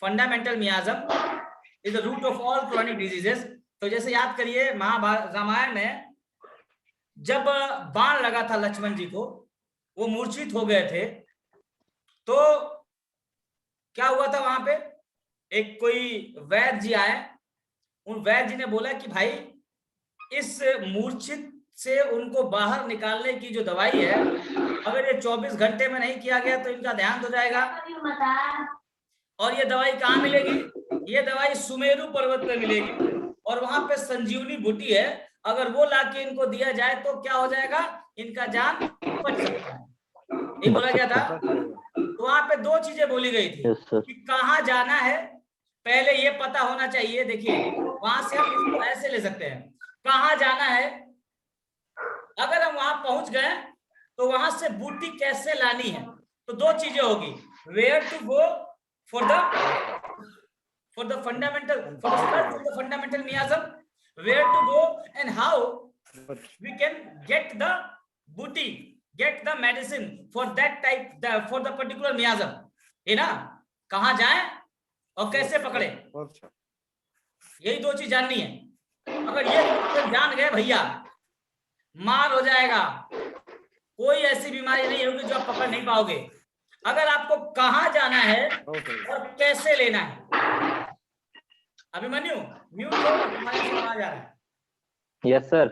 Fundamental miasm is the root of all chronic diseases. तो जैसे याद करिए महाभारत रामायण में जब बाण लगा था लक्ष्मण जी को, वो मूर्छित हो गए थे, तो क्या हुआ था वहां पे, एक कोई वैद्य जी आए, उन वैद्य जी ने बोला कि भाई इस मूर्छित से उनको बाहर निकालने की जो दवाई है, अगर ये 24 घंटे में नहीं किया गया तो इनका देहांत हो जाएगा। और ये दवाई कहाँ मिलेगी? ये दवाई सुमेरु पर्वत पे मिलेगी, और वहां पे संजीवनी बूटी है, अगर वो लाके इनको दिया जाए तो क्या हो जाएगा, इनका जान बच सकता है। ये बोला गया था। तो वहां पे दो चीजें बोली गई थी कि कहाँ जाना है, पहले ये पता होना चाहिए। देखिए वहां से हम इसको ऐसे ले सकते हैं, कहाँ जाना है, अगर हम वहां पहुंच गए तो वहां से बूटी कैसे लानी है, तो दो चीजें होगी, where to go for the fundamental, for the search of the fundamental miasm, where to go and how we can get the booty, get the medicine for that type, for the particular miasm, है ना, कहाँ जाए और कैसे पकड़े, यही दो चीज जाननी है। अगर ये जान गए भैया, मार हो जाएगा, कोई ऐसी बीमारी नहीं होगी जो आप पकड़ नहीं पाओगे। अगर आपको कहाँ जाना है और कैसे लेना है। अभिमन्यु म्यूट करो, तुम्हारे से आवाज आ रहा है। Yes sir.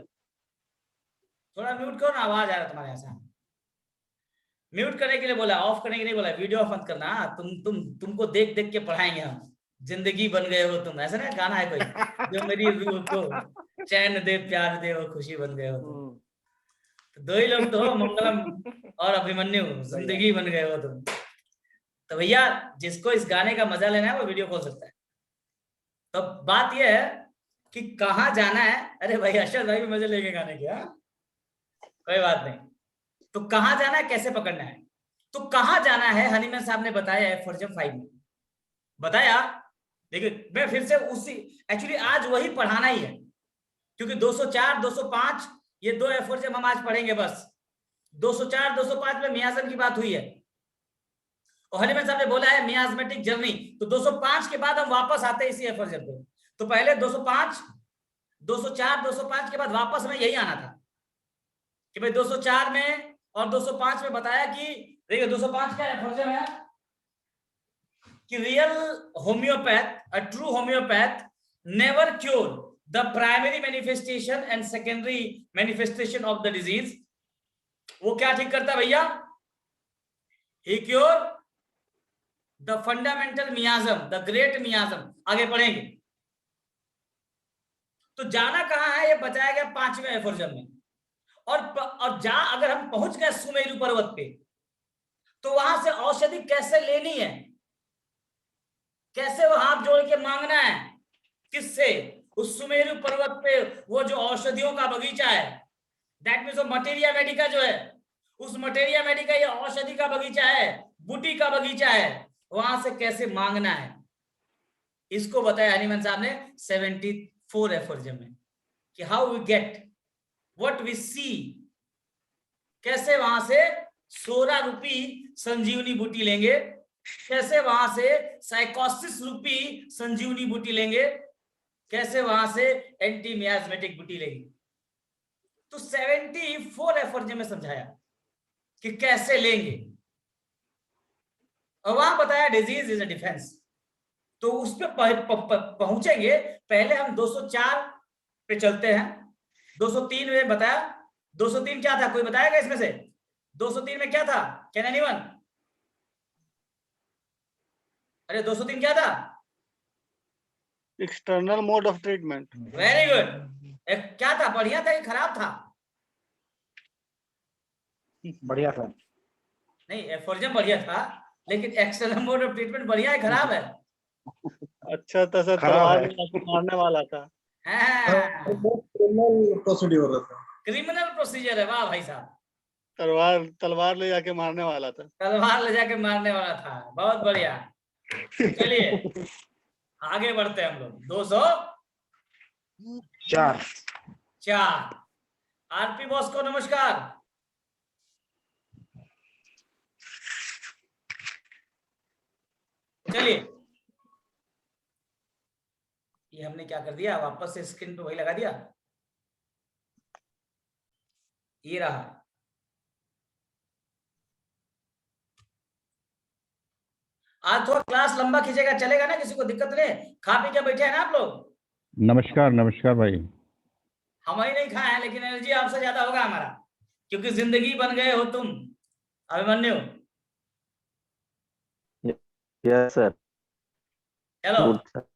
थोड़ा म्यूट करो ना, आवाज आ रहा है तुम्हारे यहाँ से। म्यूट करने के लिए बोला, ऑफ करने के लिए बोला, वीडियो ऑफ मत करना। तुमको देख देख के पढ़ाएंगे हम, जिंदगी बन गए हो तुम, ऐसा ना गाना है कोई, जो मेरी रूह को चैन दे प्यार दे वो खुशी बन गए हो तुम। तो दो ही लोग तो हो, मंगलम और अभिमन्यु, जिंदगी बन गए हो तुम। तो भैया जिसको इस गाने का मजा लेना है वो वीडियो खोल सकता है। तो बात यह है कि कहाँ जाना है। अरे भाई अरशद भाई भी मजे लेके गाने के, कोई बात नहीं। तो कहाँ जाना है, कैसे पकड़ना है। तो कहाँ जाना है हनीमैन साहब ने बताया है फॉर्जम 5 में बताया। देखिए मैं फिर से उसी, एक्चुअली आज वही पढ़ाना ही है, क्योंकि 204 205 ये दो एफोर्जम हम आज पढ़ेंगे बस। 204 205 में मियाज्म की बात हुई है, और हनीमैन साहब ने बोला है मियाज्मेटिक जर्नी। तो 205 के बाद हम वापस आते हैं इसी एफर्जम पे। तो पहले 205 204 205 के बाद वापस हमें यही आना था कि भाई 204 में और 205 में बताया कि देखिए 205 का एफर्जम है कि real homeopath, a true homeopath never cure the primary manifestation and secondary manifestation of the disease. वो क्या ठीक करता भैया, he cure the fundamental miasm, the great miasm. आगे पढ़ेंगे। तो जाना कहां है ये बताया गया 5वें एफर्जम में। और अगर हम पहुंच गए सुमेरु पर्वत पे, तो वहां से औषधि कैसे लेनी है, कैसे वो हाथ जोड़ के मांगना है, किससे, उस सुमेरु पर्वत पे वो जो औषधियों का बगीचा है, दैट मीन्स मटेरिया मेडिका जो है, उस मटेरिया मेडिका ये औषधि का बगीचा है, बूटी का बगीचा है, वहां से कैसे मांगना है, इसको बताया हनीमैन साहब ने 74 एफर्जम में कि how we get what we see, कैसे वहां से 16 रूपी संजीवनी बूटी लेंगे, कैसे वहां से साइकोसिस रूपी संजीवनी बूटी लेंगे, कैसे वहां से एंटी मियाज्मेटिक बूटी लेंगे। तो 74 एफर्जम में समझाया कि कैसे लेंगे, और वहां बताया डिजीज इज अ डिफेंस। तो उस पर पहुंचेंगे। पहले हम 204 पे चलते हैं। 203 में बताया, 203 क्या था, कोई बताएगा इसमें से? 203 में क्या था, कैन एनीवन? अरे 203 क्या था? External mode of treatment. Very good. क्या था, बढ़िया था कि खराब था? बढ़िया था। नहीं एफोर्जम बढ़िया था, लेकिन एक्सटर्नल मोड ऑफ ट्रीटमेंट बढ़िया है खराब है? अच्छा था सर, तलवार में जाके मारने वाला था। क्रिमिनल प्रोसीड्यूर था। क्रिमिनल प्रोसीजर है, वाह भाई साहब। तलवार ले जाके मारने वाला था। तलवार ले जाके मारने वाला था, बहुत बढ़िया। चलिए आगे बढ़ते हैं हम लोग। 204। आरपी बॉस को नमस्कार। चलिए ये हमने क्या कर दिया, वापस से स्क्रीन पे वही लगा दिया, ये रहा। आज थोड़ा क्लास लंबा खींचेगा, चलेगा ना, किसी को दिक्कत नहीं? खा पी के बैठे हैं ना आप लोग? नमस्कार नमस्कार भाई। हम ही नहीं खाए हैं, लेकिन एनर्जी आपसे ज्यादा होगा हमारा, क्योंकि जिंदगी बन गए हो तुम Abhimanyu. Yes sir. Hello. Good sir.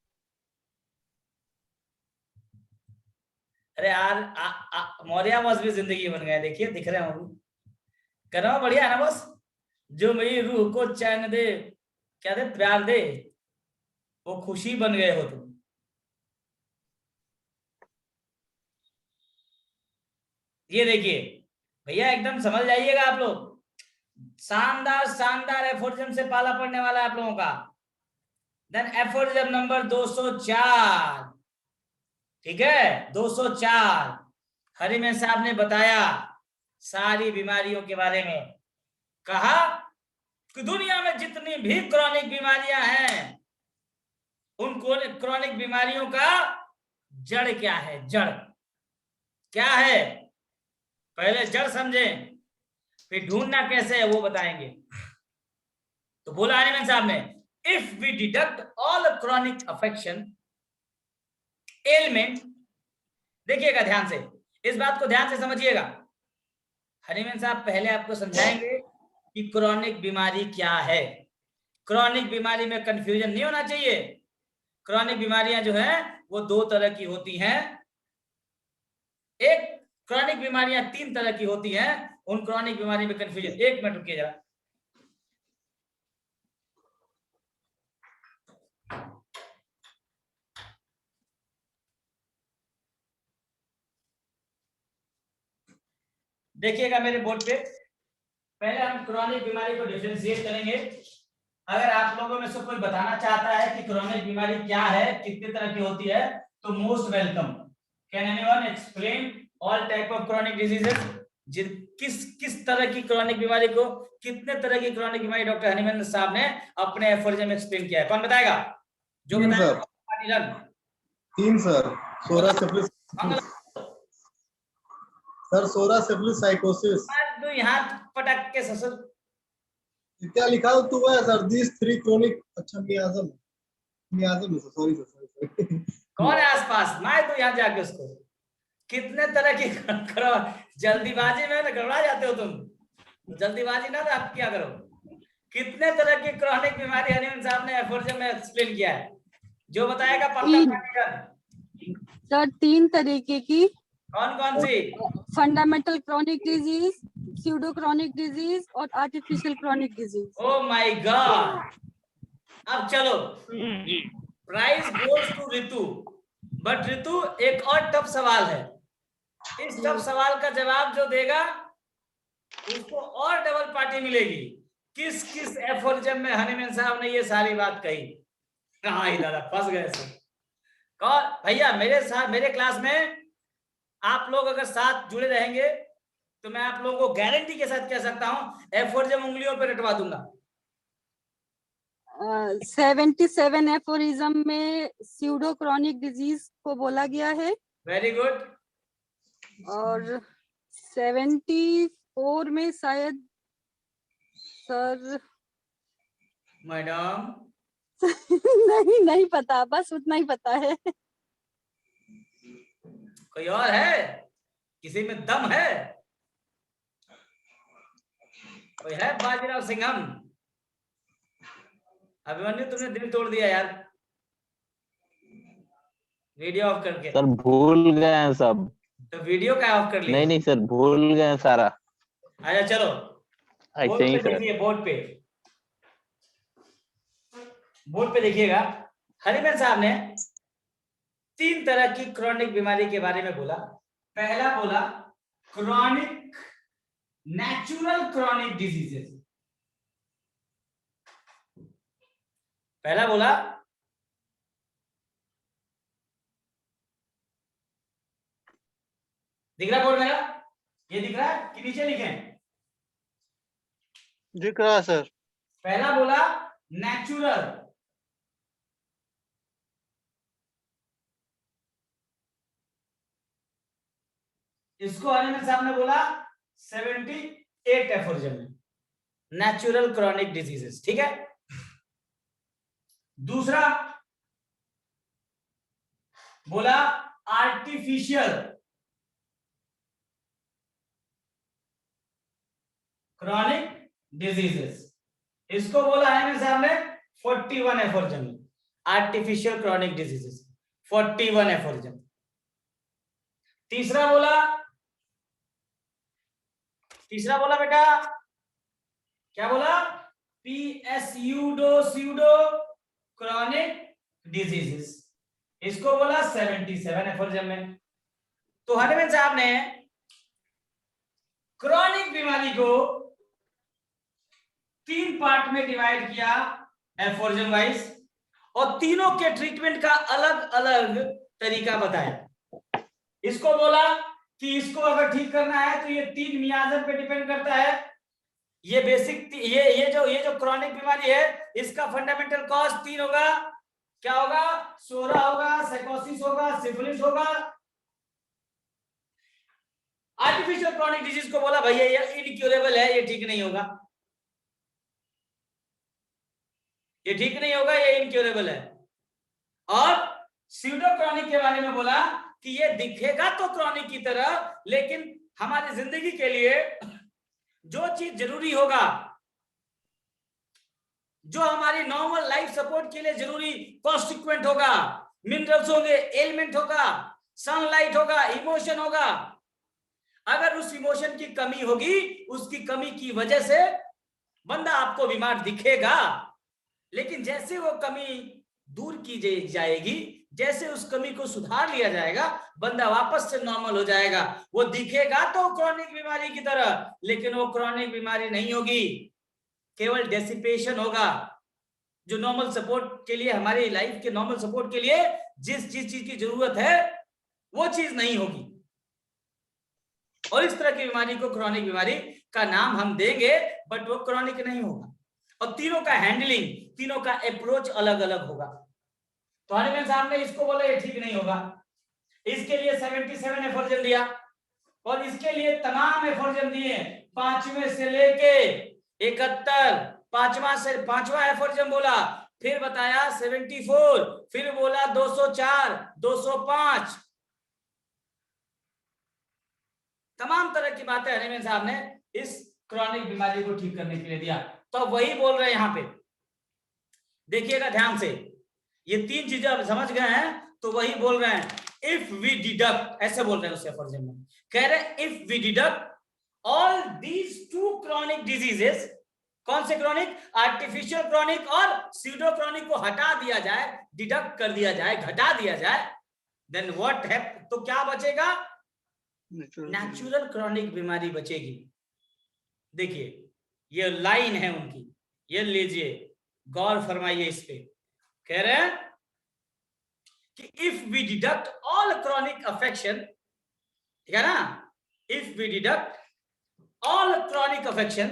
अरे यार मौर्या बॉस भी जिंदगी बन गए, देखिए दिख रहे हो, करना बढ़िया है ना बॉस? जो मेरी रूह को चैन दे, क्या दे, प्यार दे, वो खुशी बन गए हो तुम। ये देखिए भैया, एकदम समझ जाइएगा आप लोग, शानदार शानदार एफोरिज्म से पाला पड़ने वाला है आप लोगों का। देन एफोरिज्म नंबर 204, ठीक है, 204। हरिमन साहब ने बताया सारी बीमारियों के बारे में, कहा कि दुनिया में जितनी भी क्रॉनिक बीमारियां हैं, उन क्रॉनिक बीमारियों का जड़ क्या है, जड़ क्या है, पहले जड़ समझें, फिर ढूंढना कैसे है वो बताएंगे। तो बोला हरिमन साहब ने, if we deduct all chronic affection element, देखिएगा ध्यान से, इस बात को ध्यान से समझिएगा। हरिमन साहब पहले आपको समझाएंगे कि क्रॉनिक बीमारी क्या है। क्रॉनिक बीमारी में कंफ्यूजन नहीं होना चाहिए। क्रॉनिक बीमारियां जो है वो दो तरह की होती हैं। एक क्रॉनिक बीमारियां तीन तरह की होती हैं, उन क्रॉनिक बीमारी में कंफ्यूजन। एक मिनट रुकिए जरा। देखिएगा मेरे बोर्ड पे, पहले हम क्रॉनिक बीमारी को डिफरेंशिएट करेंगे। अगर आप लोगों में से कोई बताना चाहता है कि क्रॉनिक बीमारी क्या है, कितने तरह की होती है, तो most welcome. Can anyone explain all type of chronic diseases? किस तरह की क्रॉनिक बीमारी को, कितने तरह की क्रॉनिक बीमारी डॉक्टर हनीमन साहब ने अपने एफोरिज्म में एक्सप्लेन किया है? कौन बताएगा? जो बताएगा तीन सर। सोरा सिफिलिस सर, सोरा सिफिलिस साइकोसिस। तो यहाँ पटक के ससुर क्या लिखा हो तू है सर? दीस थ्री क्रॉनिक, अच्छा मियाज़म, मियाज़म है, सॉरी सर। कौन है आसपास? मैं तो यहाँ जाके उसको, कितने तरह की करो, जल्दीबाजी में ना गड़बड़ा जाते हो तुम, जल्दीबाजी ना तो आप क्या करो। कितने तरह की क्रॉनिक बीमारी हनीमन साहब ने एफोरिज्म में एक्सप्लेन किया है? जो बताएगा पक्का सर तीन तरीके की। कौन कौन सी? Fundamental chronic disease, pseudo chronic disease और artificial chronic disease. Oh my god. अब चलो, prize goes to Ritu. But Ritu, एक और टफ सवाल है। इस टफ सवाल का जवाब जो देगा उसको और डबल पार्टी मिलेगी। किस किस एफोरिज्म में हनीमन साहब ने ये सारी बात कही? हाँ दादा, फंस गए सर। कौन भैया? मेरे साथ, मेरे क्लास में आप लोग अगर साथ जुड़े रहेंगे तो मैं आप लोगों को गारंटी के साथ कह सकता हूं, एफोरिज्म उंगलियों पर रटवा दूंगा। 77 एफोरिज्म में स्यूडो क्रॉनिक डिजीज को बोला गया है। Very good. और 74 में शायद सर मैडम नहीं पता, बस उतना ही पता है। कोई और है? किसी में दम है? कोई है बाजीराव सिंघम? अभिमन्यु, तुमने दिल तोड़ दिया यार, वीडियो ऑफ करके। सर भूल गए हैं सब। तो वीडियो का ऑफ कर लिया? नहीं सर, भूल गए हैं सारा। अच्छा चलो, बोर्ड ऐसे ही पे सर। देखिए, बोर्ड पे देखिएगा। हनीमन साहब ने तीन तरह की क्रॉनिक बीमारी के बारे में बोला। पहला बोला क्रॉनिक, नेचुरल क्रॉनिक डिजीजेस। पहला बोला दिख रहा बोर्ड मेरा? ये दिख रहा है कि नीचे लिखे? दिख रहा है सर। पहला बोला नेचुरल, इसको हनीमैन साहब ने बोला 78 एफोरिज्म में, नेचुरल क्रॉनिक डिजीजेस। ठीक है, दूसरा बोला आर्टिफिशियल क्रॉनिक डिजीजेस, इसको बोला है साहब ने 41 aphorism, artificial chronic diseases 41 aphorism. तीसरा बोला बेटा, क्या बोला? स्यूडो क्रॉनिक डिजीजेस, इसको बोला 77 एफोरिज्म में। तो हनीमैन साहब ने क्रॉनिक बीमारी को 3 पार्ट में डिवाइड किया एफोरिज्म वाइज, और तीनों के ट्रीटमेंट का अलग अलग तरीका बताया। इसको बोला कि इसको अगर ठीक करना है तो ये 3 मियाज़म पे डिपेंड करता है। ये बेसिक ये जो क्रॉनिक बीमारी है इसका फंडामेंटल कॉज 3 होगा। क्या होगा? सोरा होगा, साइकोसिस होगा, सिफिलिस होगा। आर्टिफिशियल क्रॉनिक डिजीज को बोला भैया ये इनक्यूरेबल है, ये ठीक नहीं होगा, ये ठीक नहीं होगा, ये इनक्यूरेबल है। और स्यूडो क्रॉनिक के बारे में बोला कि ये दिखेगा तो क्रॉनिक की तरह, लेकिन हमारी जिंदगी के लिए जो चीज जरूरी होगा, जो हमारी नॉर्मल लाइफ सपोर्ट के लिए जरूरी कॉन्स्टिट्यूएंट होगा, मिनरल्स होंगे, एलिमेंट होगा, सनलाइट होगा, इमोशन होगा, अगर उस इमोशन की कमी होगी, उसकी कमी की वजह से बंदा आपको बीमार दिखेगा। लेकिन जैसे वो कमी दूर की जाएगी, जैसे उस कमी को सुधार लिया जाएगा, बंदा वापस से नॉर्मल हो जाएगा। वो दिखेगा तो क्रॉनिक बीमारी की तरह, लेकिन वो क्रॉनिक बीमारी नहीं होगी, केवल डेसिपेशन होगा। जो नॉर्मल सपोर्ट के लिए, हमारी लाइफ के नॉर्मल सपोर्ट के लिए जिस चीज की जरूरत है वो चीज नहीं होगी। और इस तरह की बीमारी को क्रॉनिक बीमारी का नाम हम देंगे, बट वो क्रॉनिक नहीं होगा। और तीनों का हैंडलिंग, तीनों का अप्रोच अलग अलग होगा। तो हनीमैन साहब ने इसको बोला ये ठीक नहीं होगा, इसके लिए 77 एफोरिज्म दिया, और इसके लिए तमाम एफोरिज्म दिए, 5वें से लेके 71, पांचवा एफोरिज्म बोला, फिर बताया 74, फिर बोला 204, 205, तमाम तरह की बातें हनीमैन साहब ने इस क्रॉनिक बीमारी को ठीक करने के लिए दिया। तो वही बोल रहे हैं यहां पे, देखिएगा ध्यान से, ये 3 चीजें आप समझ गए हैं तो वही बोल रहे हैं। इफ वी डिडक्ट, ऐसे बोल रहे हैं उस एफोरिज्म में, कह रहे हैं if we deduct all these 2 chronic diseases, कौन से क्रॉनिक? आर्टिफिशियल क्रॉनिक और स्यूडो क्रॉनिक को हटा दिया जाए, डिडक्ट कर दिया जाए, घटा दिया जाए, देन व्हाट हैपन, तो क्या बचेगा? नेचुरल क्रॉनिक बीमारी बचेगी। देखिए ये लाइन है उनकी, ये लीजिए, गौर फरमाइए इस पे। कह रहे हैं कि if we deduct all chronic affection, ठीक है ना, if we deduct all chronic affection,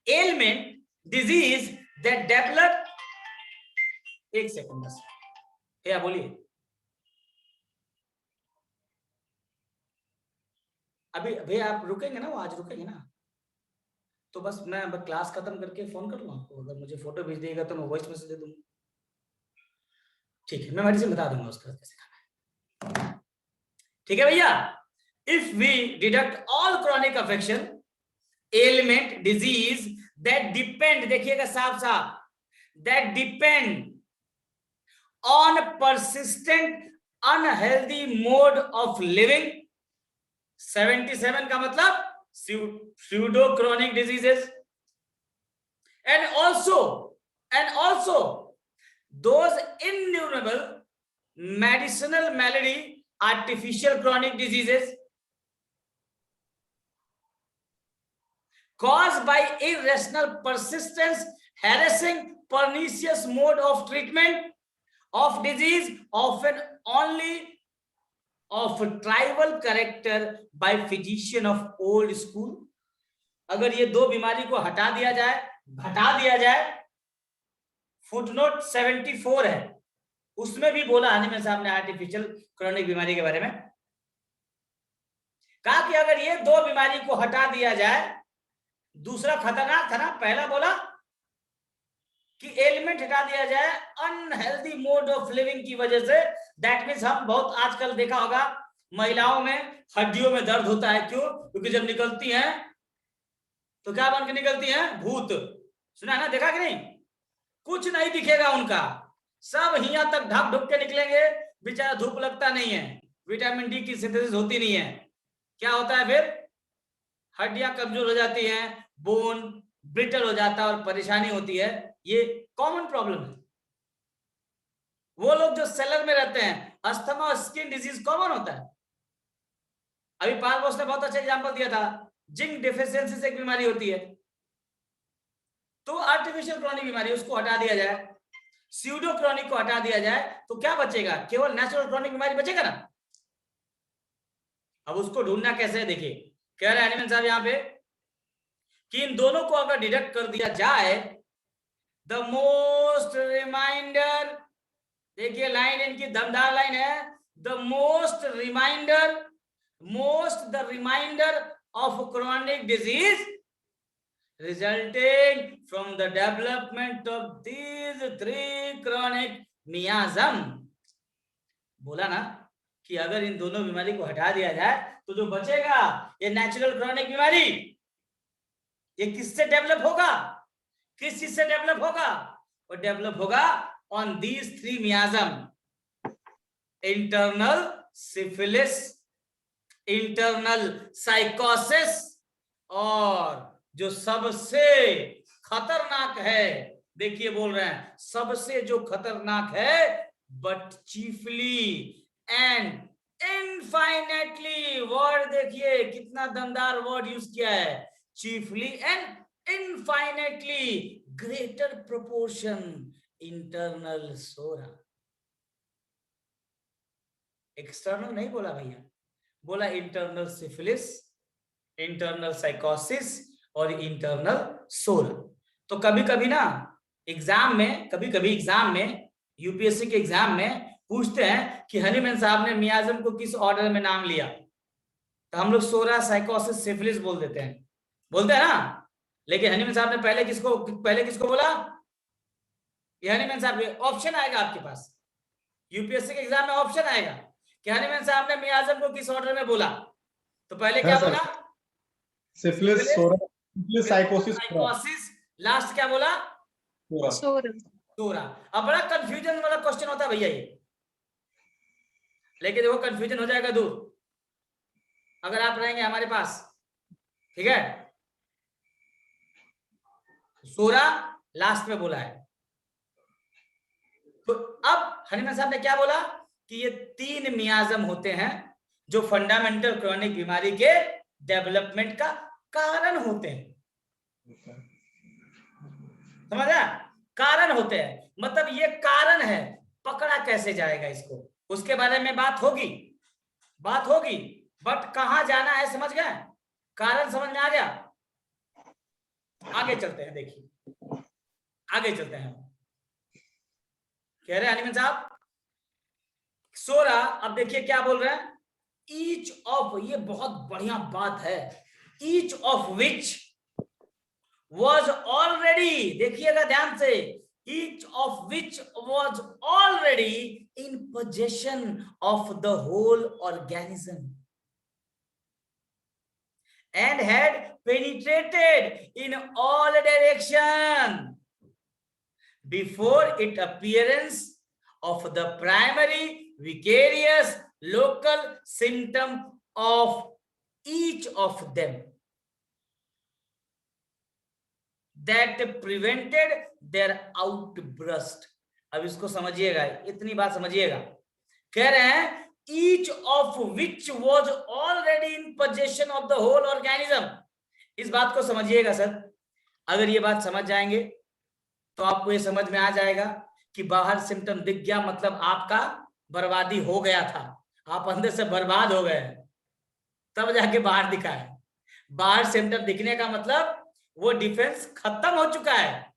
element, disease that develop, एक सेकंड बस भैया बोलिए, अभी भैया आप रुकेंगे ना? वो आज रुकेंगे ना? तो बस मैं क्लास खत्म करके फोन कर लूँ आपको, अगर मुझे फोटो भेज देगा तो मैं वॉइस मैसेज दे दूंगा। ठीक है, मैं मेडिसिन बता दूंगा उसका कैसे खाना है। ठीक है भैया, if we deduct all chronic affection, element, disease that depend, देखिएगा साफ साफ, that depend on persistent unhealthy mode of living, 77 का मतलब pseudo chronic diseases, and also those innumerable medicinal malady, artificial chronic diseases caused by irrational persistence, harassing, pernicious mode of treatment of disease, often only of tribal character by physician of old school। अगर ये 2 बीमारी को हटा दिया जाए, घटा दिया जाए, फुटनोट 74 है, उसमें भी बोला हनीमैन साहब ने आर्टिफिशियल क्रॉनिक बीमारी के बारे में। कहा कि अगर ये दो बीमारी को हटा दिया जाए, दूसरा खतरनाक था ना, पहला बोला कि एलिमेंट हटा दिया जाए अनहेल्दी मोड ऑफ लिविंग की वजह से। दैट मीन्स हम बहुत आजकल देखा होगा महिलाओं में हड्डियों में दर्द होता है, क्यों? क्योंकि जब निकलती हैं तो क्या बन के निकलती हैं? भूत। सुना है ना, देखा कि नहीं? कुछ नहीं दिखेगा उनका, सब हिया तक ढक ढुक के निकलेंगे, बेचारा धूप लगता नहीं है, विटामिन डी की सिंथेसिस होती नहीं है, क्या होता है फिर? हड्डियां कमजोर हो जाती हैं, बोन ब्रिटल हो जाता है और परेशानी होती है। ये कॉमन प्रॉब्लम है। वो लोग जो सेलर में रहते हैं, अस्थमा और स्किन डिजीज कॉमन होता है। अभी पाल बॉस ने बहुत अच्छा एग्जांपल दिया था, जिंक डिफिशियंसी से एक बीमारी होती है। तो आर्टिफिशियल क्रॉनिक बीमारी उसको हटा दिया जाए, स्यूडो क्रॉनिक को हटा दिया जाए, तो क्या बचेगा? केवल नेचुरल क्रॉनिक बीमारी बचेगा ना। अब उसको ढूंढना कैसे है, देखिए कह रहे हैं एनिमल साहब यहाँ पे कि इन दोनों को अगर डिडक्ट कर दिया जाए, द मोस्ट रिमाइंडर, देखिए लाइन इनकी दमदार लाइन है, the most reminder of chronic disease resulting from the development of these three chronic miasm। बोला ना कि अगर इन दोनों बीमारी को हटा दिया जाए तो जो बचेगा ये नेचुरल क्रॉनिक बीमारी, ये किससे डेवलप होगा? किस चीज से डेवलप होगा? वो डेवलप होगा on these three miasm, internal syphilis, internal sycosis, और जो सबसे खतरनाक है, देखिए बोल रहे हैं सबसे जो खतरनाक है, but chiefly and infinitely, word देखिए कितना दमदार वर्ड यूज किया है, chiefly and infinitely greater proportion internal psora. External नहीं बोला भैया, बोला इंटरनल सिफिलिस, इंटरनल साइकोसिस और इंटरनल सोल। तो कभी कभी ना एग्जाम में, कभी कभी एग्जाम में, यूपीएससी के एग्जाम में पूछते हैं कि हनीमैन साहब ने मियाजम को किस ऑर्डर में नाम लिया, तो हम लोग सोरा, साइकोसिस, सिफिलिस बोल देते हैं, बोलते हैं ना। लेकिन हनीमैन साहब ने पहले किसको बोला? ये हनीमैन साहब, ऑप्शन आएगा आपके पास, यूपीएससी के एग्जाम में ऑप्शन आएगा कि हनीमैन साहब ने मियाजम को किस ऑर्डर में बोला। तो पहले क्या बोला? सिफिलिस, साइकोसिस, लास्ट क्या बोला? सोरा। अब बड़ा कंफ्यूजन वाला क्वेश्चन होता है भैया ये, लेकिन देखो कंफ्यूजन हो जाएगा दूर अगर आप रहेंगे हमारे पास, ठीक है? सोरा लास्ट में बोला है। तो अब हनीमैन साहब ने क्या बोला कि ये तीन मियाजम होते हैं जो फंडामेंटल क्रॉनिक बीमारी के डेवलपमेंट का कारण होते हैं। समझा? कारण होते हैं, मतलब ये कारण है, पकड़ा कैसे जाएगा इसको, उसके बारे में बात होगी, बट कहां जाना है समझ गए? कारण समझ में आ गया? आगे चलते हैं, देखिए आगे चलते हैं। कह रहे हैं हनीमैन साहब सोरा, अब देखिए क्या बोल रहे हैं, ईच ऑफ, ये बहुत बढ़िया बात है, each of which was already, देखिएगा ध्यान से, each of which was already in possession of the whole organism and had penetrated in all direction before it appearance of the primary vicarious local symptom of each of them that prevented their outburst। अब इसको समझिएगा, इतनी बात समझिएगा, कह रहे हैं each of which was already in possession of the whole organism। इस बात को समझिएगा सर, अगर ये बात समझ जाएंगे तो आपको ये समझ में आ जाएगा कि बाहर सिम्टम दिख गया मतलब आपका बर्बादी हो गया था, आप अंदर से बर्बाद हो गए, तब जाके बाहर दिखा है। बाहर सिम्टम दिखने का मतलब वो डिफेंस खत्म हो चुका है।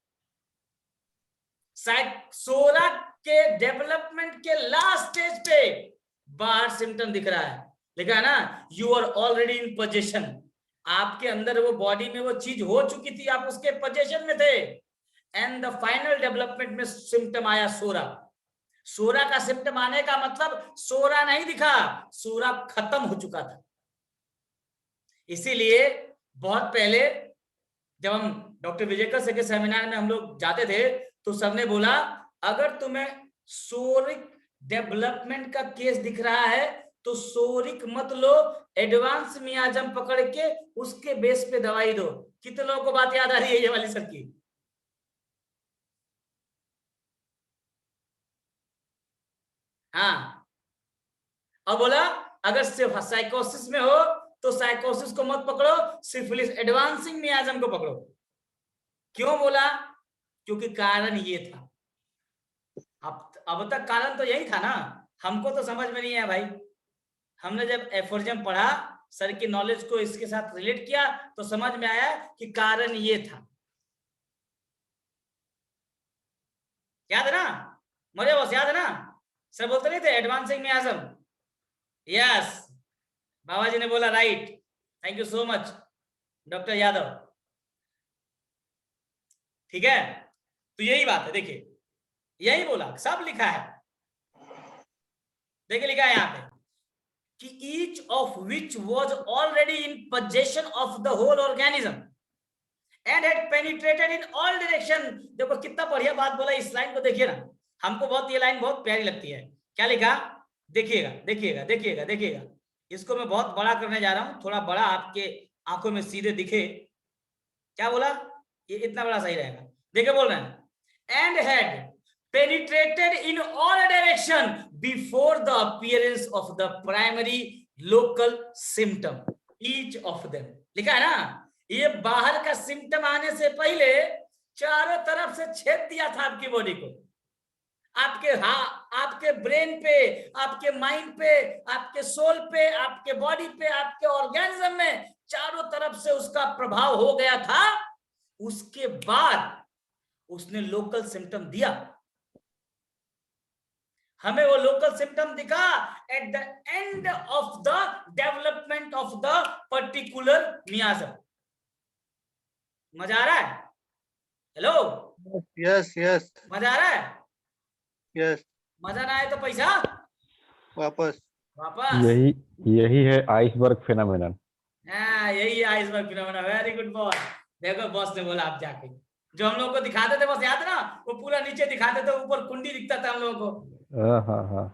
सोरा के डेवलपमेंट के लास्ट स्टेज पे बाहर सिम्टम दिख रहा है, लिखा है ना, you are already in position, आपके अंदर वो बॉडी में वो चीज हो चुकी थी, आप उसके पोजीशन में थे। एंड द फाइनल डेवलपमेंट में सिम्टम आया सोरा। सोरा का सिम्टम आने का मतलब सोरा नहीं दिखा, सोरा खत्म हो चुका था। इसीलिए बहुत पहले जब हम डॉक्टर विजयकर सर के सेमिनार में हम लोग जाते थे तो सर ने बोला, अगर तुम्हें सोरिक डेवलपमेंट का केस दिख रहा है तो सोरिक मत लो, एडवांस मियाजम पकड़ के उसके बेस पे दवाई दो। कितने लोगों को बात याद आ रही है ये वाली सर की? हाँ, अब बोला अगर सिर्फ साइकोसिस में हो तो साइकोसिस को मत पकड़ो, सिफिलिस एडवांसिंग मियाजम को पकड़ो। क्यों बोला? क्योंकि कारण ये था। अब तक कारण तो यही था ना, हमको तो समझ में नहीं आया भाई। हमने जब एफोरिज्म पढ़ा, सर की नॉलेज को इसके साथ रिलेट किया तो समझ में आया कि कारण ये था। याद है ना मुझे? बस याद है ना? सर बोलते नहीं थे एडवांसिंग मियाजम? यस, बाबा जी ने बोला right, thank you so much doctor Yadav. ठीक है, तो यही बात है। देखिए यही बोला, सब लिखा है, देखिए लिखा है यहाँ पे कि each of which was already in possession of the whole organism and had penetrated in all direction। देखो कितना बढ़िया बात बोला, इस लाइन को देखिए ना, हमको बहुत ये लाइन बहुत प्यारी लगती है। क्या लिखा? देखिएगा देखिएगा देखिएगा देखिएगा, इसको मैं बहुत बड़ा करने जा रहा हूं, थोड़ा बड़ा आपके आंखों में सीधे दिखे। क्या बोला? ये इतना बड़ा सही रहेगा। देखिए बोल रहे हैं, and had penetrated in all direction before the appearance of the primary local symptom each of them। लिखा है ना, ये बाहर का सिम्टम आने से पहले चारों तरफ से छेद दिया था आपकी बॉडी को, आपके आपके ब्रेन पे, आपके माइंड पे, आपके सोल पे, आपके बॉडी पे, आपके ऑर्गेनिज्म में, चारों तरफ से उसका प्रभाव हो गया था। उसके बाद उसने लोकल सिम्टम दिया, हमें वो लोकल सिम्टम दिखा at the end of the development of the particular मियाजम। मजा आ रहा है? हेलो, यस यस मजा आ रहा है? यस। मजा ना आए तो पैसा वापस। वापस। यही है आइसबर्ग फिनोमेनन। हाँ, यही iceberg phenomenon. Very good boss. देखो बॉस ने बोला, आप जाके जो हम लोग को दिखाते थे, बस याद है ना, वो पूरा नीचे दिखाते थे, ऊपर कुंडी दिखता था हम लोगों को। हाँ।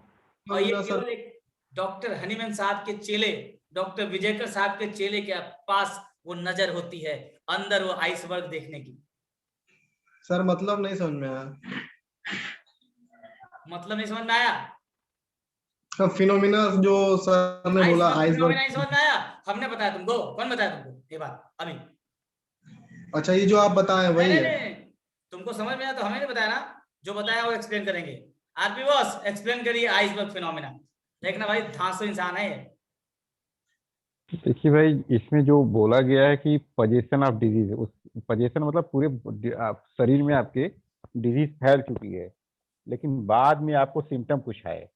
और ये केवल एक डॉक्टर हनीमैन साहब के चेले, डॉक्टर विजयकर साहब के चेले के पास वो नजर होती है, अंदर वो आइसबर्ग देखने की। सर मतलब नहीं समझ में आया। मतलब नहीं समझ में आया? फिनोमिना जो सर ने बोला आइसबर्ग, नहीं समझ में आया? हमने बताया तुमको? कौन बताया तुमको ये बात अभी? अच्छा ये जो आप बताए वही है? नहीं, तुमको समझ में आया तो हमें नहीं बताया ना, जो बताया वो एक्सप्लेन करेंगे। आरपी बॉस एक्सप्लेन करिए आइसबर्ग फिनोमेना। देखना भाई, धांसू इंसान है ये। देखिए भाई, इसमें जो बोला गया है कि पोजीशन ऑफ डिजीज, उस पोजीशन मतलब पूरे शरीर में आपके डिजीज फैल चुकी है, लेकिन बाद में आपको सिम्टम कुछ आए,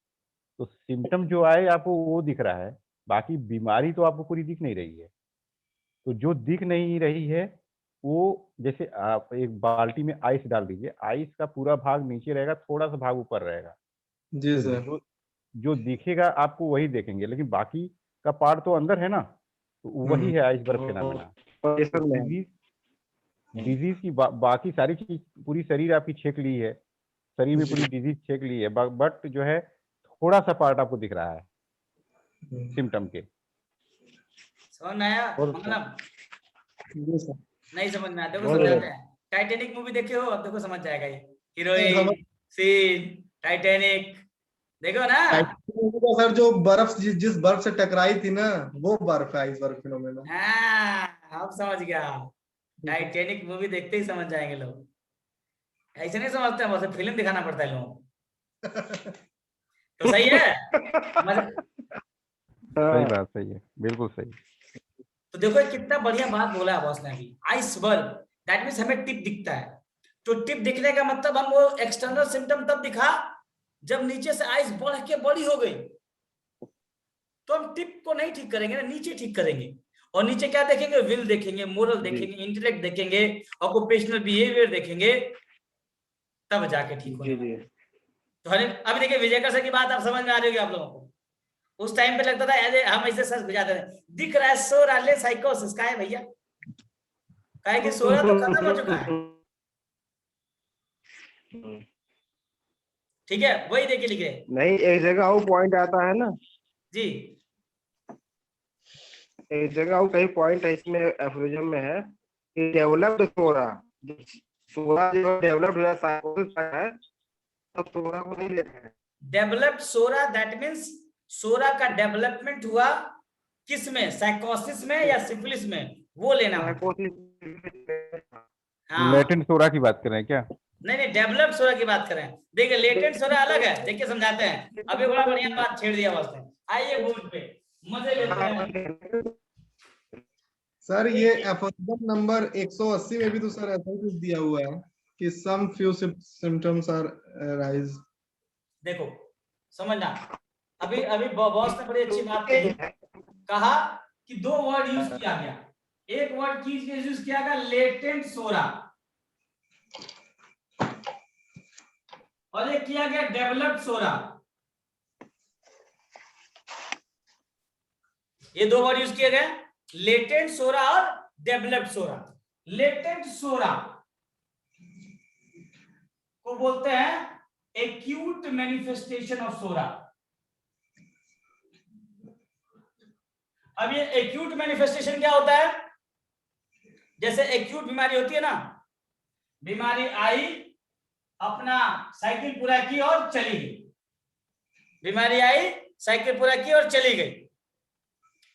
तो सिम्टम जो आए आपको वो दिख रहा है, बाकी बीमारी तो आपको पूरी दिख नहीं रही है। तो जो दिख नहीं रही है वो, जैसे आप एक बाल्टी में आइस डाल दीजिए, आइस का पूरा भाग नीचे रहेगा, थोड़ा सा भाग ऊपर रहेगा। जी तो सर। जो दिखेगा आपको वही देखेंगे, लेकिन बाकी का पार्ट तो अंदर है ना, तो वही है आइसबर्ग फिनोमेना। डिजीज की बाकी सारी चीज, पूरी शरीर आपकी छेक ली है, शरीर में पूरी डिजीज छेक ली है, बट जो है थोड़ा सा पार्ट आपको दिख रहा है सिम्टम के। समझ में आया? मतलब नहीं समझ में आया? देखो समझाते हैं। टाइटैनिक मूवी देखे हो? अब देखो समझ जाएगा ये। हीरोइन, सीन, टाइटैनिक देखो ना। सर जो बर्फ जिस बर्फ से टकराई थी ना, वो बर्फ है आइसबर्ग फिनोमेना। हाँ, अब समझ गया। टाइटैनिक मूवी देखते ही समझ जाएंगे लोग, ऐसे नहीं समझते हैं, बस फिल्म दिखाना पड़ता है लोगों को। तो सही है? सही बात, सही है, बिल्कुल सही। तो देखो कितना बढ़िया बात बोला है बॉस ने अभी। आइसबर्ग दैट मींस हमें टिप दिखता है, तो टिप दिखने का मतलब हम वो एक्सटर्नल सिम्टम तब दिखा जब नीचे से आइस बढ़ के बड़ी हो गई। तो हम टिप को नहीं ठीक करेंगे ना, नीचे ठीक करेंगे। और नीचे क्या देखेंगे? विल देखेंगे, मोरल देखेंगे, इंटेलेक्ट देखेंगे, ऑक्यूपेशनल बिहेवियर देखेंगे, तब जाके ठीक होने वाला है। तो अभी देखिए विजयकर सर की बात आप समझ में आ रही होगी आप लोगों को। उस टाइम पे लगता था अरे हम ऐसे सर्च बुझाते थे, दिख रहा है सोरा ले साइकोसिस का है भैया, काहे कि सोरा तो खत्म हो चुका है। ठीक है, वही देखिए लिख रहे नहीं, एक जगह वो पॉइंट आता है ना, जी। एक जगह वो कहीं पॉइंट है इसमें एफोरिज्म में है कि डेवलप्ड सोरा, सोरा जो डेवलप्ड हुआ साइकोसिस है, तो सोरा को नहीं लेते हैं। डेवलप्ड सोरा, दैट मींस सोरा का डेवलपमेंट हुआ किस में? साइकोसिस में या सिफिलिस में, वो लेना होगा। हाँ, लेटेंट सोरा की बात कर रहे हैं क्या? नहीं डेवलप्ड सोरा की बात कर रहे हैं। देखिए लेटेंट सोरा अलग है, देखिए समझाते हैं। अभी बड़ा बढ़िया बात छेड़ दिया बस ने। आइए बोर्ड पे मजे लेते हैं। सर ये एफोरिज्म नंबर 180 में भी तो सर ऐसा ही कुछ दिया हुआ है कि some few symptoms are rise. देखो समझना, अभी अभी बॉस ने बड़ी अच्छी बात कही, कहा कि दो वर्ड यूज किया गया। एक वर्ड यूज किया गया लेटेंट सोरा, और एक किया गया डेवलप्ड सोरा। ये दो वर्ड यूज किए गए, लेटेंट सोरा और डेवलप्ड सोरा। लेटेंट सोरा को बोलते हैं एक्यूट मैनिफेस्टेशन ऑफ सोरा। अब ये एक्यूट मैनिफेस्टेशन क्या होता है? जैसे एक्यूट बीमारी होती है ना, बीमारी आई, अपना साइकिल पूरा की और चली गई, बीमारी आई साइकिल पूरा की और चली गई।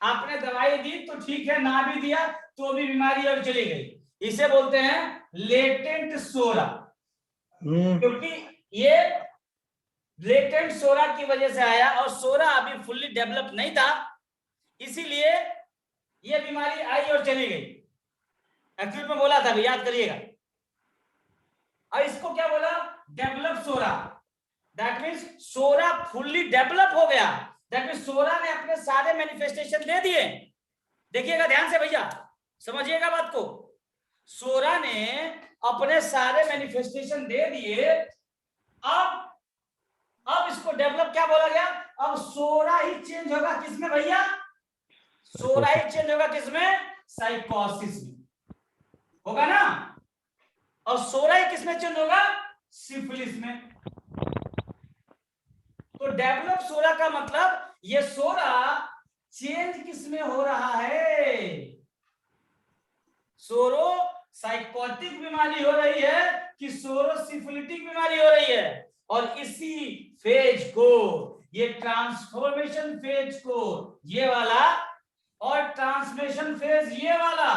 आपने दवाई दी तो ठीक है, ना भी दिया तो भी बीमारी और चली गई। इसे बोलते हैं लेटेंट सोरा, क्योंकि ये लेटेंट सोरा की वजह से आया और सोरा अभी फुल्ली डेवलप नहीं था, इसीलिए ये बीमारी आई और चली गई। एक्यूट में बोला था अभी, याद करिएगा। और इसको क्या बोला? Develop psora. That means psora fully develop हो गया, दैट मींस सोरा ने अपने सारे मैनिफेस्टेशन दे दिए। देखिएगा ध्यान से भैया, समझिएगा बात को। सोरा ने अपने सारे मैनिफेस्टेशन दे दिए। अब इसको डेवलप क्या बोला गया? अब सोरा ही चेंज होगा किसमें भैया? सोरा ही चेंज होगा किसमें? साइकोसिस में होगा ना। और सोरा ही किसमें चेंज होगा? सिफिलिस में। तो डेवलप सोरा का मतलब ये सोरा चेंज किसमें हो रहा है? सोरो साइकोटिक बीमारी हो रही है कि सोरो सिफिलिटिक बीमारी हो रही है। और इसी फेज को, ये ट्रांसफॉर्मेशन फेज को ये वाला और ट्रांसलेशन फेज ये वाला,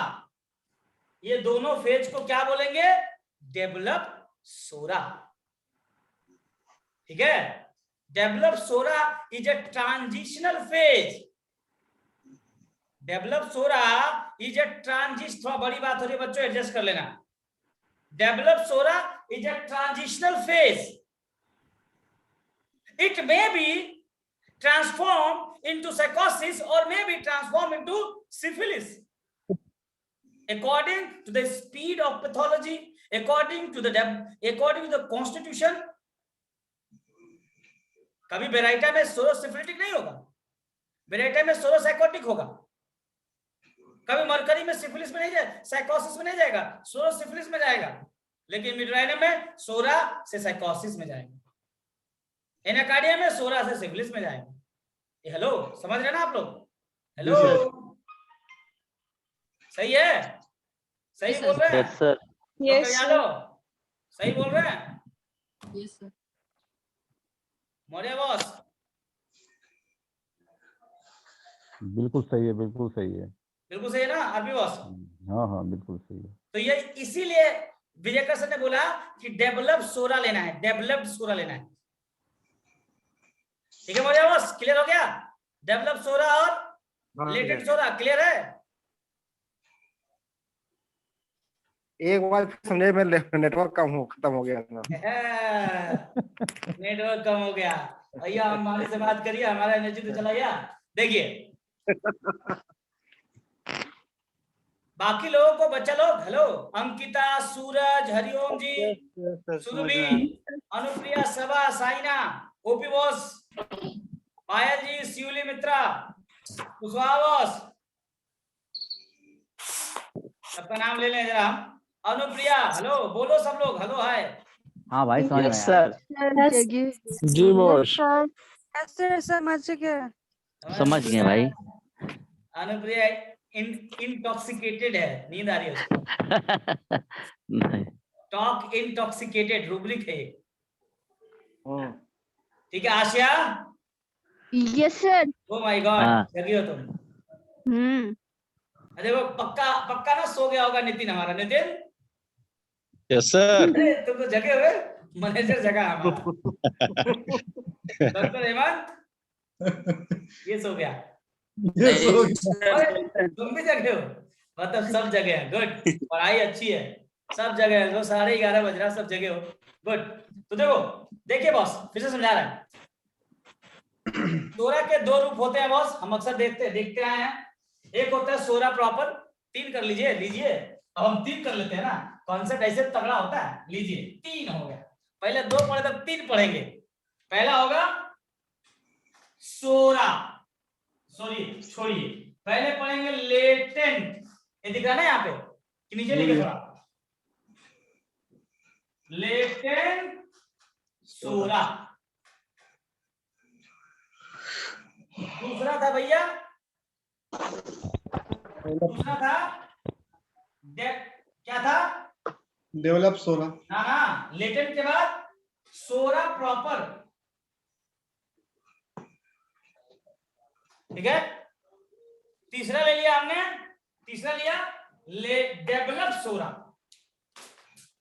ये दोनों फेज को क्या बोलेंगे? Develop psora. ठीक है, develop psora is a transitional phase. Develop psora is a transition, थोड़ा बड़ी बात हो रही है बच्चों, एडजस्ट कर लेना। Develop psora is a transitional phase. It may be transformed into psychosis or may be transformed into syphilis according to the speed of pathology, according to the constitution. कभी बेराइटा में सोरोसिफिलिटिक नहीं होगा, बेराइटा में सोरोसाइकोटिक होगा। कभी mercury में syphilis में नहीं जाएगा, साइकोसिस में नहीं जाएगा, सोरोसिफिलिस में जाएगा। लेकिन मिडराइनम में सोरा से साइकोसिस में जाएगा, एनाकार्डिया में सोरा से सिफिलिस में जाएगा। हेलो, समझ रहे ना आप लोग? हेलो, सही है? सही बोल रहे हैं? Yes sir. Yes, sir. सही बोल रहे हैं? Yes, sir. मौर्य बॉस बिल्कुल सही है, बिल्कुल सही है। बिल्कुल सही है ना आरबी बॉस? हाँ हाँ बिल्कुल सही है। तो ये इसीलिए विजयकर सर ने बोला कि डेवलप सोरा लेना है, डेवलप्ड सोरा लेना है। ठीक है मौर्य बॉस, क्लियर हो गया? डेवलप सोरा और लेटेंट सोरा क्लियर है? एक बार समझे, मैं नेटवर्क खत्म हो गया था। नेटवर्क कम हो गया भैया, हमारे से बात करिए, हमारा एनर्जी तो चला गया। देखिए बाकी लोगों को बच्चा लोग, हेलो, अंकिता, सूरज, हरिओम जी, यस यस सर, समझ सुरभि, रहा है। अनुप्रिया, सबा, साइना, ओपी बॉस, पायल जी, शिवली मित्रा, कुशवाहा बॉस, सबका नाम ले लें जरा हम। अनुप्रिया, हेलो बोलो सब लोग, हेलो हाय। हाँ भाई समझ में यस आया। सर। जी बॉस। समझ गए। समझ गए भाई। अनुप्रिया इंटॉक्सिकेटेड है, नींद आ रही है उसको। नहीं। टॉक इंटॉक्सिकेटेड रूब्रिक है ये। हम्म। ठीक है Asia, yes sir. O my God, हाँ। जगी हो तुम। अरे वो पक्का पक्का ना सो गया होगा नितिन, हमारा नितिन। Yes sir. अरे तुम तो जगे हुए, मैनेजर जगा हमारा। डॉक्टर हेमंत ये सो गया। ये सो गया। अरे तुम भी जगे हो, मतलब सब जगह है, गुड। पढ़ाई अच्छी है, सब जगह है, 11:30 बज रहा, सब जगह हो, गुड। तो देखो, देखिए बॉस, फिर से समझा रहा है। सोरा के दो रूप होते हैं बॉस, हम अक्सर देखते आए हैं। एक होता है सोरा प्रॉपर, 3 कर लीजिए, अब हम 3 कर लेते हैं ना, कॉन्सेप्ट ऐसे तगड़ा होता है। लीजिए 3 हो गया, पहले 2 पढ़े तब 3 पढ़ेंगे। पहला होगा सोरा, सॉरी छोड़िए, पहले पढ़ेंगे लेटेंट। ये दिख रहा है ना यहाँ पे कि नीचे लिखे थोड़ा, लेटेंट सोरा। दूसरा था भैया, दूसरा था क्या था? डेवलप सोरा। ना ना, लेटेंट के बाद सोरा प्रॉपर, ठीक है। तीसरा ले लिया हमने, तीसरा लिया डेवलप सोरा,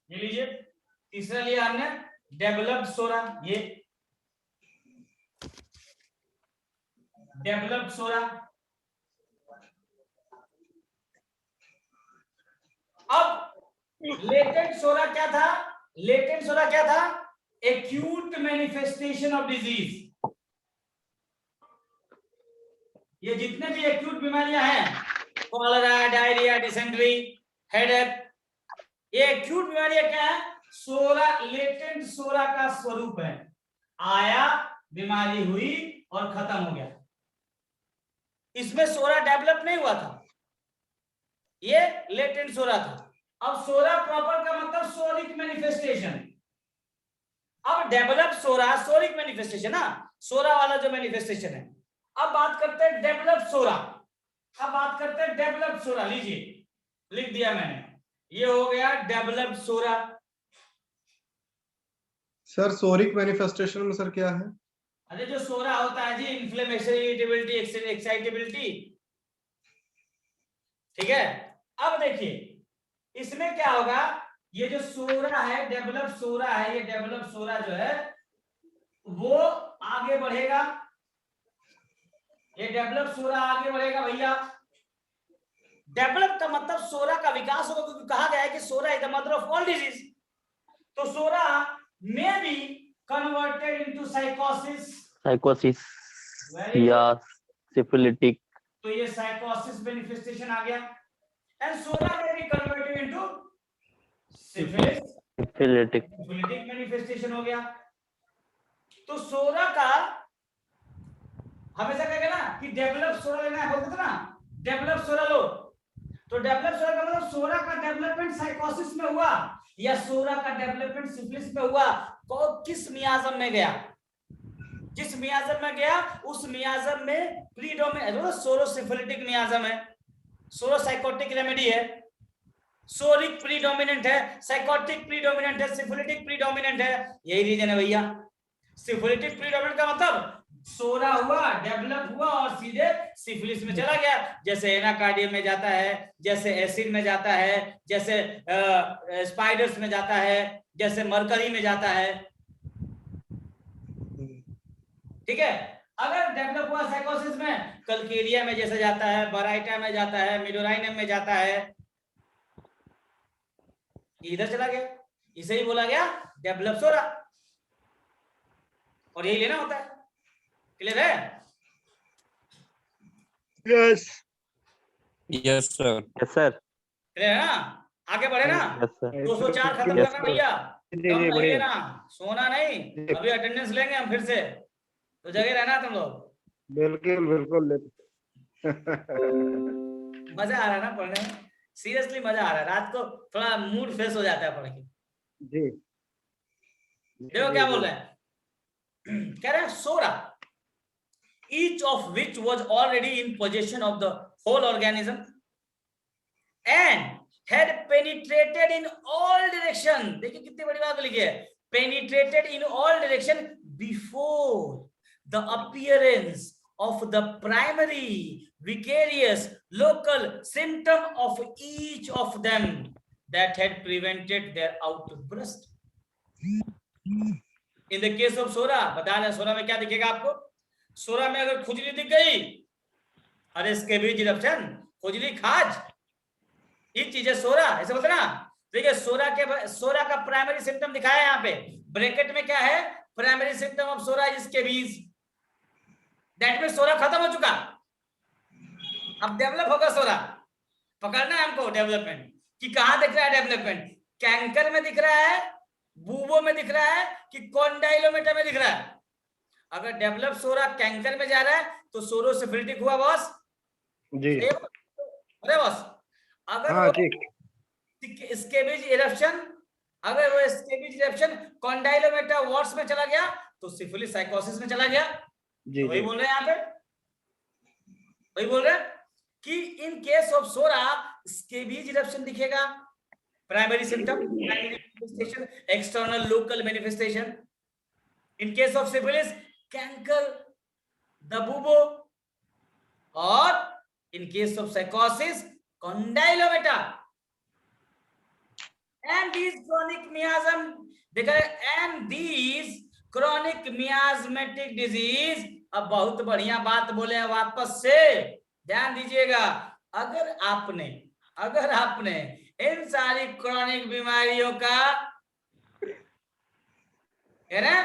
ये लीजिए, तीसरा लिया हमने डेवलप सोरा, ये डेवलप सोरा। अब लेटेंट सोरा क्या था? लेटेंट सोरा क्या था? Acute manifestation of disease. ये जितने भी एक्यूट बीमारियां हैं, कॉलरा, डायरिया, डिसेंट्री, हेडेक, ये एक्यूट बीमारियां क्या है? सोरा, लेटेंट सोरा का स्वरूप है। आया, बीमारी हुई और खत्म हो गया। इसमें सोरा डेवलप नहीं हुआ था, ये लेटेंट सोरा था। अब सोरा प्रॉपर का मतलब सोरिक मैनिफेस्टेशन। अब डेवलप सोरा सोरिक मैनिफेस्टेशन, ना सोरा वाला जो मैनिफेस्टेशन है। अब बात करते हैं डेवलप सोरा, अब बात करते हैं डेवलप सोरा। लीजिए, लिख दिया मैंने, ये हो गया डेवलप सोरा। सर सोरिक मैनिफेस्टेशन में सर क्या है? अरे जो सोरा होता है जी, इन्फ्लेमेशन, इरिटेबिलिटी, एक्साइटेबिलिटी, ठीक है। अब देखिए इसमें क्या होगा, ये जो सोरा है, डेवलप सोरा है, ये डेवलप सोरा जो है वो आगे बढ़ेगा, ये डेवलप सोरा आगे बढ़ेगा भैया। डेवलप का मतलब सोरा का विकास होगा, क्योंकि कहा गया है कि psora is the mother of all disease. तो psora may be converted into sycosis या सिफिलिटिक। तो ये साइकोसिस मैनिफेस्टेशन आ गया, and psora may be converted into syphilitic manifestation हो गया। तो सोरा का हमेशा कहेगा ना कि डेवलप सोरा लेना है, बोलते थे ना डेवलप सोरा लो। तो डेवलप सोरा का मतलब सोरा का डेवलपमेंट साइकोसिस में हुआ या सोरा का डेवलपमेंट सिफिलिस में हुआ, तो किस मियाजम में गया? जिस मियाजम में गया उस मियाजम में प्रीडोमिनेंट सोरोसिफिलिटिक मियाजम है, सोरोसाइकोटिक रेमेडी है, सोरिक प्रीडोमिनेंट है, साइकोटिक प्रीडोमिनेंट है, सिफिलिटिक प्रीडोमिनेंट है। यही रीजन है भैया। सिफिलिटिक प्रीडोमिनेंट का मतलब सोरा हुआ, डेवलप हुआ और सीधे सिफिलिस में चला गया, जैसे एनाकार्डियम में जाता है, जैसे एसिड में जाता है, जैसे स्पाइडर्स में जाता है, जैसे मरकरी में जाता है, ठीक है। अगर डेवलप हुआ साइकोसिस में, कल्केरिया में जैसे जाता है, बराइटा में जाता है, मिडोराइनम में जाता है, इधर चला गया, इसे ही बोला गया डेवलप सोरा, और यही लेना होता है। क्लियर है? Yes yes sir. Yes sir. Clear है ना? आगे बढ़े ना? Yes sir. 204 खत्म Yes, करना sir. भैया, जी कम जी नहीं बढ़िया लेना, सोना नहीं। जी। अभी अटेंडेंस लेंगे हम फिर से, तो जगह रहना तुम लोग। बिल्कुल बिल्कुल मजा आ रहा है ना पढ़ने में? सीरियसली मजा आ रहा है, रात को थोड़ा मूड फ्रेश हो जाता है पढ़ के। जी देखो क्या बोल रहे हैं, कह रहे हैं सोरा, each of which was already in possession of the whole organism and had penetrated in all direction. देखिए कितनी बड़ी बात लिखी है, penetrated in all direction before the appearance of the primary vicarious local symptom of each of them that had prevented their outburst. In the case of सोरा, बता रहे सोरा में क्या दिखेगा आपको? सोरा में अगर खुजली दिख गई, अरे इसके बीच इरप्शन, खुजली, खाज, ये चीजें सोरा, ऐसे बोलते ना। देखिए सोरा का प्राइमरी सिम्टम दिखाया है यहाँ पे, ब्रैकेट में क्या है, primary symptom of psora is scabies. That means psora खत्म हो चुका, अब डेवलप होगा सोरा। पकड़ना है हमको डेवलपमेंट, कि कहां दिख रहा है डेवलपमेंट, कैंकर में दिख रहा है, बूबो में दिख रहा है, कि कॉन्डाइलोमेटा में दिख रहा है। अगर डेवलप सोरा कैंकर में जा रहा है तो सोरोसिफिलिटिक हुआ बॉस जी। अरे बॉस, अगर हाँ वो ठीक। स्कैबीज इरप्शन, अगर वो स्कैबीज इरप्शन कॉन्डाइलोमेटा वॉर्ड्स में चला गया तो सिफिलिस साइकोसिस में चला गया। जी तो वही जी बोल रहे हैं यहाँ पे, वही बोल रहे हैं कि in case of psora scabies eruption दिखेगा, primary symptom, manifestation, external local manifestation. In case of syphilis canker, the bubo, और in case of sycosis condylomata. And these chronic miasm, देखा, and these chronic miasmatic disease, अब बहुत बढ़िया बात बोले हैं वापस से, ध्यान दीजिएगा। अगर आपने इन सारी क्रॉनिक बीमारियों का, है ना,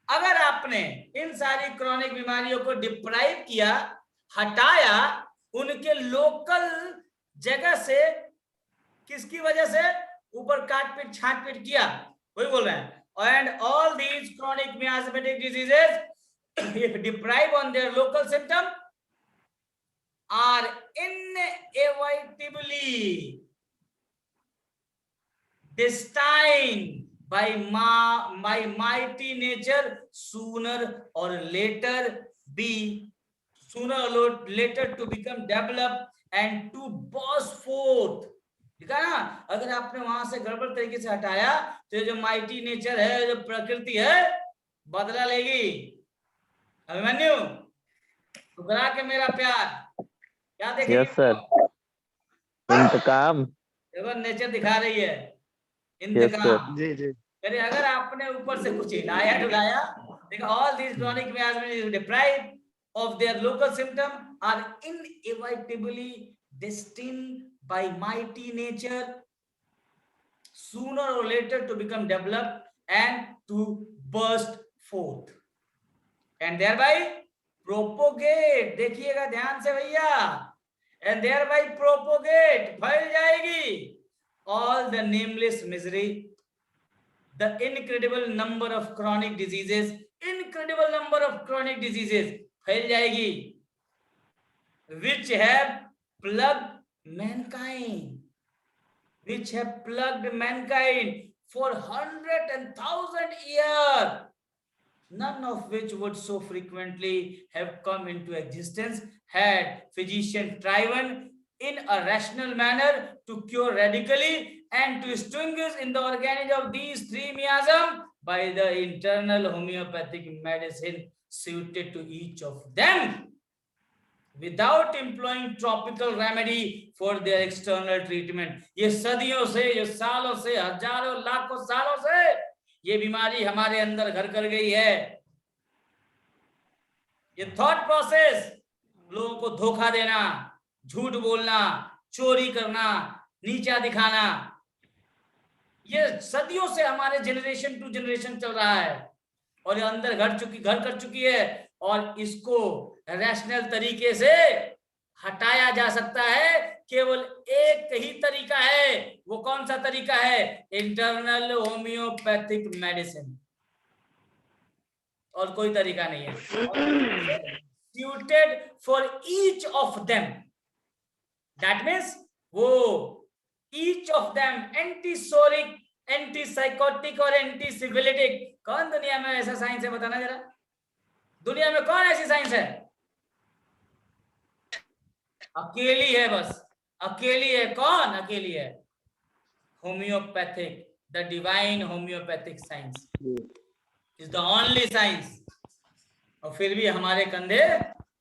अगर आपने इन सारी क्रॉनिक बीमारियों को डिप्राइव किया, हटाया, उनके लोकल जगह से, किसकी वजह से, ऊपर काट पीट छाट पीट किया, वही बोल रहे हैं। And all these chronic miasmatic diseases if deprive on their local symptom are inevitably destined by mighty nature sooner or later to become developed and to burst forth। ठीक है ना? अगर आपने वहां से गड़बड़ तरीके से हटाया तो जो माइटी नेचर है, जो प्रकृति है, बदला लेगी। अभिमन्यु, ठुकरा के मेरा प्यार, क्या देखेगी? Yes sir. इंतकाम। देखो नेचर दिखा रही है, यस इंतकाम। सर। जी जी अरे अगर आपने ऊपर से कुछ हिलाया डुलाया, देखो all these chronic miasmatic deprived of their local symptom are inevitably destined by mighty nature sooner or later to become developed and to burst forth and thereby propagate। देखिएगा ध्यान से भैया, and thereby propagate, फैल जाएगी, all the nameless misery, the incredible number of chronic diseases, फैल जाएगी, which have plagued mankind for 100 and 1,000 years, none of which would so frequently have come into existence had physician tried in a rational manner to cure radically and to extinguish in the organism of these three miasms by the internal homeopathic medicine suited to each of them, without employing tropical remedy for their external treatment। ये सदियों से, ये सालों से, हजारों लाखों सालों से ये बीमारी हमारे अंदर घर कर गई है। ये थॉट प्रोसेस, लोगों को धोखा देना, झूठ बोलना, चोरी करना, नीचा दिखाना, ये सदियों से हमारे जनरेशन टू जनरेशन चल रहा है और ये अंदर घर कर चुकी है। और इसको रैशनल तरीके से हटाया जा सकता है, केवल एक ही तरीका है। वो कौन सा तरीका है? इंटरनल होम्योपैथिक मेडिसिन, और कोई तरीका नहीं है। suited for each of them, that means वो each of them antipsoric, antipsychotic और एंटीसिफिलिटिक। कौन दुनिया में ऐसा साइंस है, बताना जरा, दुनिया में कौन ऐसी साइंस है? अकेली है, बस अकेली है। कौन अकेली है? Homeopathic, the divine homeopathic science is the only science. और फिर भी हमारे कंधे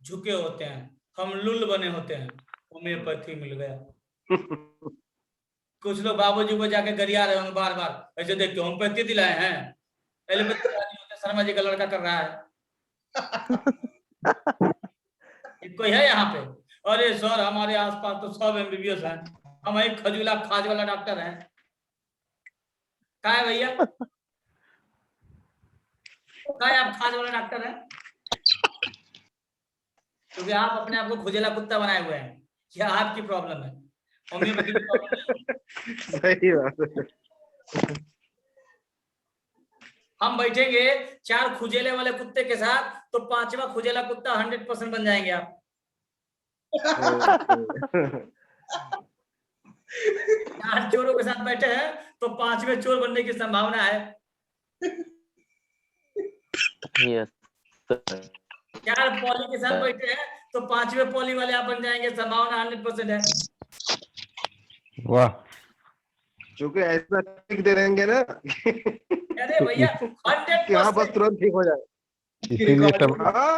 झुके होते हैं, हम लुल बने होते हैं, होम्योपैथी मिल गया। कुछ लोग बाबूजी को जाके गरिया रहे होंगे बार बार, ऐसे देख के होम्योपैथी दिलाए हैं, एलोपैथी शर्मा जी का लड़का कर रहा है। कोई है यहाँ पे? अरे सर हमारे आसपास तो सब एमबीबीएस हैं, हम एक खजूला खाज वाला डॉक्टर हैं। क्या है भैया, क्या है आप खाज वाला डॉक्टर हैं? क्योंकि आप अपने आप को खुजेला कुत्ता बनाए हुए हैं। क्या आपकी प्रॉब्लम है? होम्योपैथी की प्रॉब्लम है। सही बात है। हम बैठेंगे 4 खुजेले वाले कुत्ते के साथ, तो 5वां खुजेला कुत्ता 100% बन जाएंगे आप। 4 चोरों के साथ बैठे हैं तो 5वें चोर बनने की संभावना है। यस 4 पॉली के साथ बैठे हैं तो 5वें पॉली वाले आप बन जाएंगे, संभावना 100% है। वाह, क्योंकि ऐसा ठीक दे देंगे ना अरे भैया कि हाँ बस 100%। तुरंत ठीक हो जाए। इसीलिए सब हाँ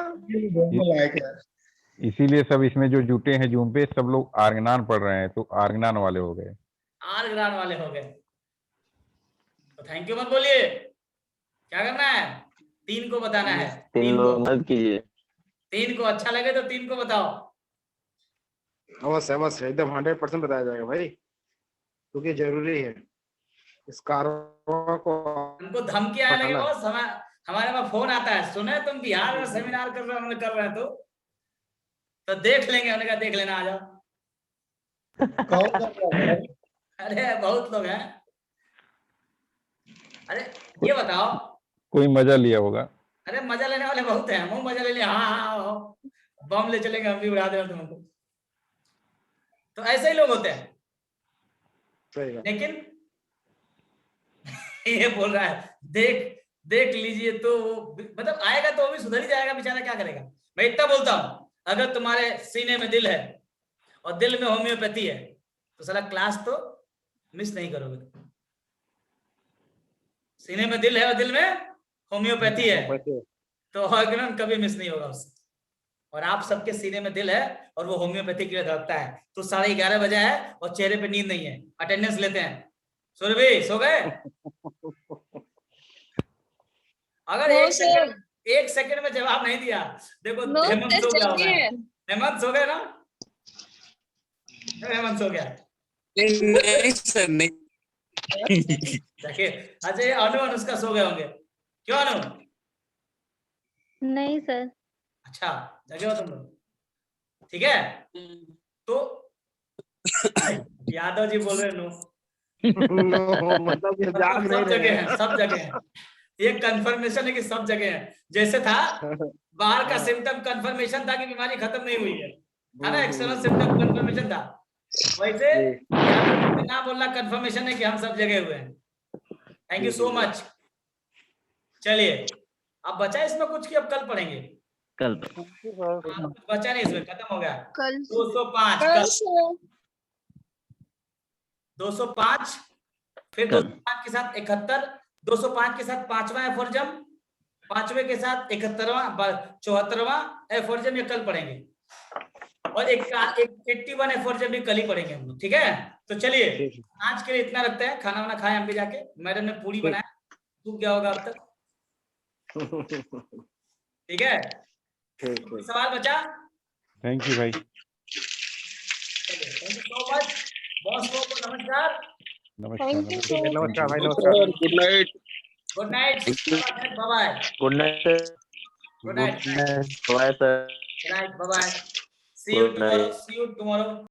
इसीलिए सब इसमें जो जुटे हैं जूम पे, सब लोग आर्गनान पढ़ रहे हैं, तो आर्गनान वाले हो गए, आर्गनान वाले हो गए। तो थैंक यू मत बोलिए, क्या करना है? 3 को बताना है। 3 3 लोग को, मत कीजिए। 3 को अच्छा लगे तो 3 को बताओ। अवश्य अवश्य एकदम 100% बताया जाएगा भाई, क्योंकि जरूरी है इस कारवा को हमको धमकी आने लगे हटाना। बॉस, हमारे पास फोन आता है, सुने तुम बिहार में सेमिनार कर रहे हैं तो देख लेंगे। हमने कहा देख लेना, आ जाओ। कौन कर रहा है? अरे बहुत लोग हैं। अरे ये बताओ, कोई मजा लिया होगा। अरे मजा लेने वाले बहुत हैं, हम मजा ले लिया। हाँ, बम ले चलेंगे, हम भी उड़ा देंगे तुमको। तो ऐसे ही लोग होते हैं। सही बात। लेकिन ये बोल रहा है देख लीजिए, तो मतलब आएगा तो वो भी सुधर ही जाएगा बेचारा, क्या करेगा। मैं इतना बोलता हूं, अगर तुम्हारे सीने में दिल है और दिल में होम्योपैथी है तो साला क्लास तो मिस नहीं करोगे। सीने में दिल है और दिल में होम्योपैथी है तो ऑर्गेनन कभी मिस नहीं होगा उससे। और आप सबके सीने में दिल है और वो होम्योपैथी के लिए धड़कता है। तो 11:30 बजे है और चेहरे पे नींद नहीं है, अटेंडेंस लेते हैं। सुरभि सो गए? अगर 1 सेकंड में जवाब नहीं दिया, देखो हेमंत सो गया होगा। हेमंत सो गए ना? हेमंत सो गया। नहीं सर नहीं। देखिए अजय अनु अनुष्का सो गए होंगे। क्यों अनु? नहीं सर। अच्छा जगे हो तुम लोग, ठीक है। तो यादव जी बोल रहे नो, मतलब ये जाग नहीं सब रहे जगह है, सब जगह है। ये कंफर्मेशन है कि सब जगह है। जैसे था बाहर का सिम्टम कंफर्मेशन था कि बीमारी खत्म नहीं हुई है ना, एक्सटर्नल सिम्टम कंफर्मेशन था। वैसे ना बोलना कंफर्मेशन है कि हम सब जगह हुए हैं। Thank you so much. चलिए अब बचा इसमें कुछ कि अब कल पढ़ेंगे। कल कुछ बचा नहीं इसमें, खत्म हो गया। कल 205 कल 205, फिर 205 के साथ 71, 205 के साथ 5वां एफोरिज्म, 5वें के साथ 71वां 74वां एफोरिज्म ये कल पढ़ेंगे। और एक 81 एफोरिज्म भी कल ही पढ़ेंगे हम लोग, ठीक है। तो चलिए आज के लिए इतना रखते हैं। खाना वाना खाए हम भी जाके, मैडम ने पूरी बनाया, सूख गया होगा अब तक, ठीक है। सवाल बचा? थैंक यू भाई, thank you so much. Boss को नमस्कार। नमस्कार। नमस्कार भाई, नमस्कार। Good night. Good night, bye bye. Good night good night, bye sir. Good night, bye bye. See you Good night. tomorrow. See you tomorrow.